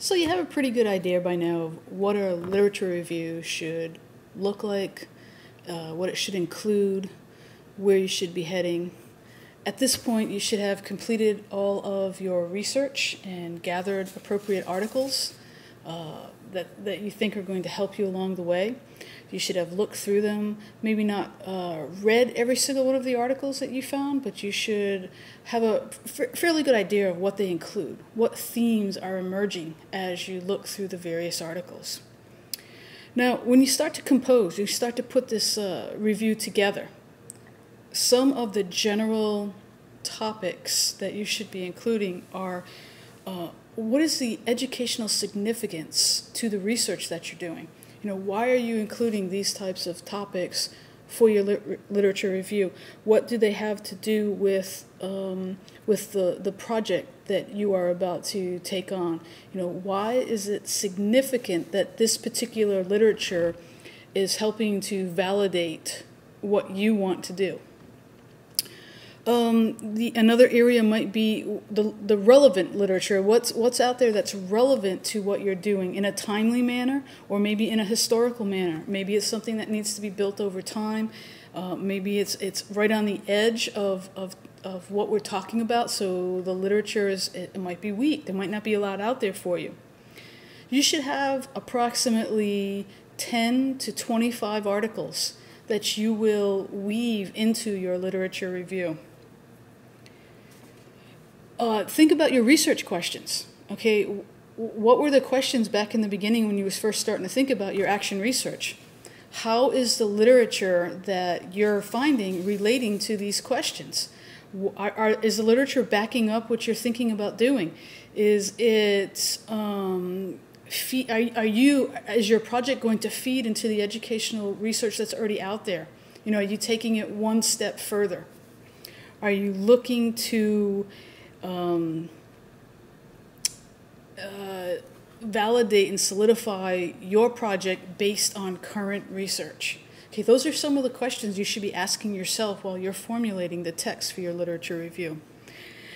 So you have a pretty good idea by now of what a literature review should look like, what it should include, where you should be heading. At this point, you should have completed all of your research and gathered appropriate articles that you think are going to help you along the way. You should have looked through them, maybe not read every single one of the articles that you found, but you should have a fairly good idea of what they include, what themes are emerging as you look through the various articles. Now, when you start to compose, you start to put this review together, some of the general topics that you should be including are what is the educational significance to the research that you're doing? Why are you including these types of topics for your literature review? What do they have to do with the project that you are about to take on? Why is it significant that this particular literature is helping to validate what you want to do? Another area might be the relevant literature. What's out there that's relevant to what you're doing in a timely manner, or maybe in a historical manner. Maybe it's something that needs to be built over time. Maybe it's right on the edge of what we're talking about. So the literature it might be weak. There might not be a lot out there for you. You should have approximately 10 to 25 articles that you will weave into your literature review. Think about your research questions. Okay, what were the questions back in the beginning when you was first starting to think about your action research? How is the literature that you're finding relating to these questions? Is the literature backing up what you're thinking about doing? Is it is your project going to feed into the educational research that's already out there? Are you taking it one step further? Are you looking to validate and solidify your project based on current research? Okay, those are some of the questions you should be asking yourself while you're formulating the text for your literature review.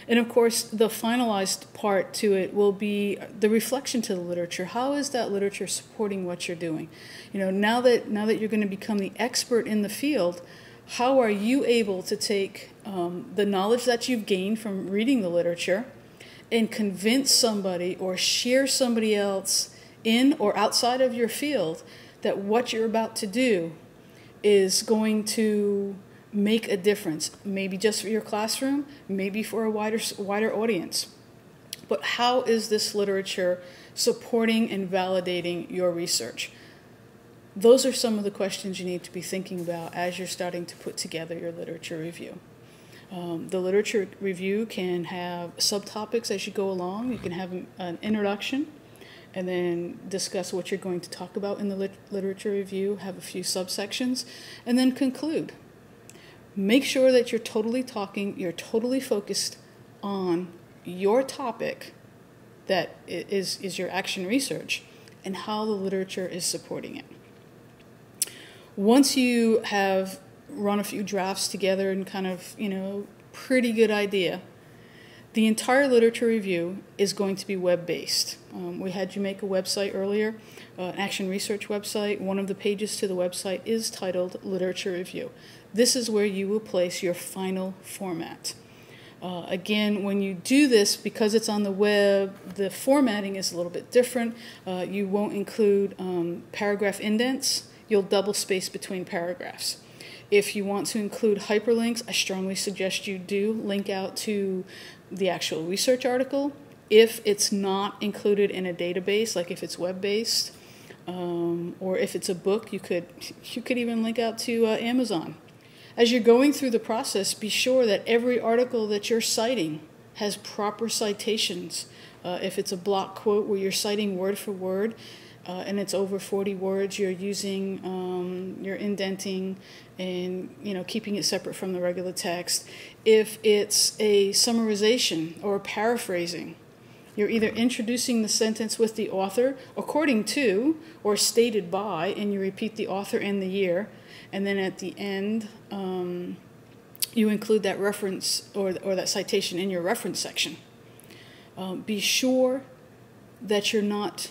And of course, the finalized part to it will be the reflection to the literature. How is that literature supporting what you're doing? Now that you're going to become the expert in the field, how are you able to take the knowledge that you've gained from reading the literature and convince somebody or share somebody else in or outside of your field that what you're about to do is going to make a difference, maybe just for your classroom, maybe for a wider audience. But how is this literature supporting and validating your research? Those are some of the questions you need to be thinking about as you're starting to put together your literature review. The literature review can have subtopics as you go along. You can have an introduction and then discuss what you're going to talk about in the literature review, have a few subsections, and then conclude. Make sure that you're totally focused on your topic that is your action research and how the literature is supporting it. Once you have run a few drafts together and kind of, pretty good idea, the entire literature review is going to be web-based. We had you make a website earlier, an action research website. One of the pages to the website is titled Literature Review. This is where you will place your final format. Again, when you do this, because it's on the web, the formatting is a little bit different. You won't include paragraph indents. You'll double space between paragraphs. If you want to include hyperlinks, I strongly suggest you do link out to the actual research article. If it's not included in a database, like if it's web-based, or if it's a book, you could even link out to Amazon. As you're going through the process, be sure that every article that you're citing has proper citations. If it's a block quote where you're citing word for word, and it's over 40 words, you're using, you're indenting and, keeping it separate from the regular text. If it's a summarization or paraphrasing, you're either introducing the sentence with the author according to or stated by, and you repeat the author and the year, and then at the end, you include that reference or that citation in your reference section. Be sure that you're not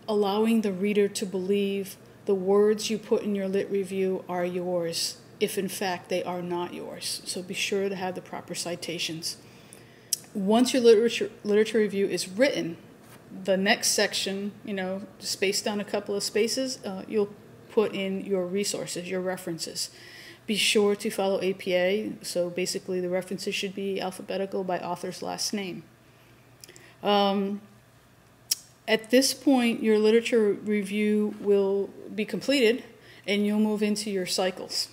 allowing the reader to believe the words you put in your lit review are yours, if in fact they are not yours. So be sure to have the proper citations. Once your literature review is written, the next section, spaced down a couple of spaces, you'll put in your resources, your references. Be sure to follow APA, so basically the references should be alphabetical by author's last name. At this point, your literature review will be completed and you'll move into your cycles.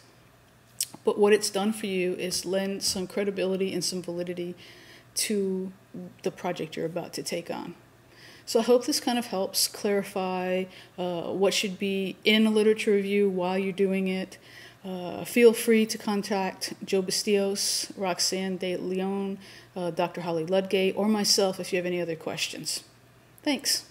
But what it's done for you is lend some credibility and some validity to the project you're about to take on. So I hope this kind of helps clarify what should be in a literature review while you're doing it. Feel free to contact Joe Bastios, Roxanne De Leon, Dr. Holly Ludgate, or myself if you have any other questions. Thanks.